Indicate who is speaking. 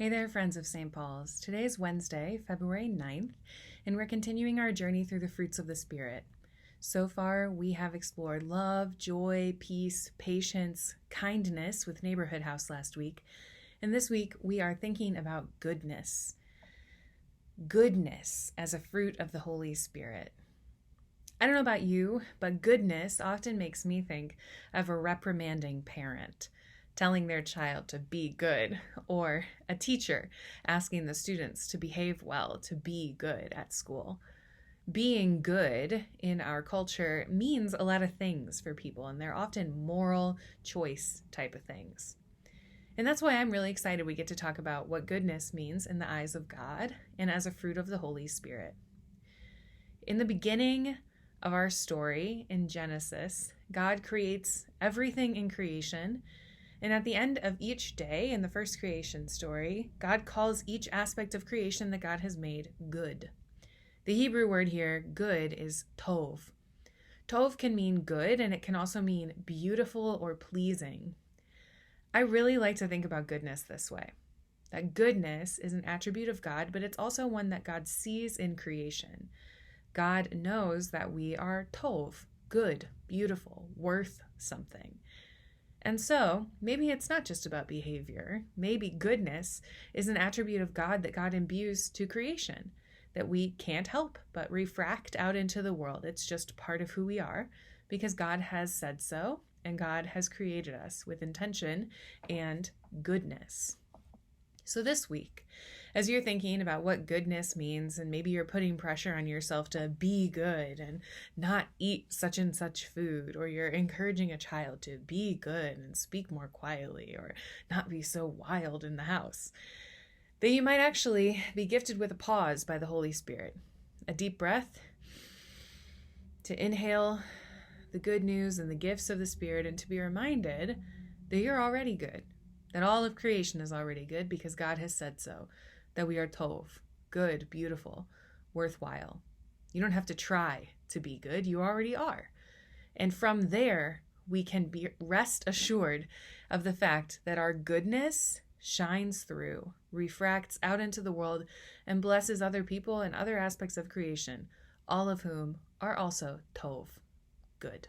Speaker 1: Hey there, friends of St. Paul's. Today is Wednesday, February 9th, and we're continuing our journey through the fruits of the Spirit. So far, we have explored love, joy, peace, patience, kindness with Neighborhood House last week, and this week we are thinking about goodness. Goodness as a fruit of the Holy Spirit. I don't know about you, but goodness often makes me think of a reprimanding parent telling their child to be good, or a teacher asking the students to behave well, to be good at school. Being good in our culture means a lot of things for people, and they're often moral choice type of things. And that's why I'm really excited we get to talk about what goodness means in the eyes of God and as a fruit of the Holy Spirit. In the beginning of our story in Genesis, God creates everything in creation. And at the end of each day in the first creation story, God calls each aspect of creation that God has made good. The Hebrew word here, good, is tov. Tov can mean good, and it can also mean beautiful or pleasing. I really like to think about goodness this way. That goodness is an attribute of God, but it's also one that God sees in creation. God knows that we are tov, good, beautiful, worth something. And so, maybe it's not just about behavior. Maybe goodness is an attribute of God that God imbues to creation, that we can't help but refract out into the world. It's just part of who we are because God has said so, and God has created us with intention and goodness. So this week, as you're thinking about what goodness means, and maybe you're putting pressure on yourself to be good and not eat such and such food, or you're encouraging a child to be good and speak more quietly, or not be so wild in the house, that you might actually be gifted with a pause by the Holy Spirit. A deep breath to inhale the good news and the gifts of the Spirit, and to be reminded that you're already good. That all of creation is already good because God has said so, that we are tov, good, beautiful, worthwhile. You don't have to try to be good, you already are. And from there, we can be rest assured of the fact that our goodness shines through, refracts out into the world, and blesses other people and other aspects of creation, all of whom are also tov, good.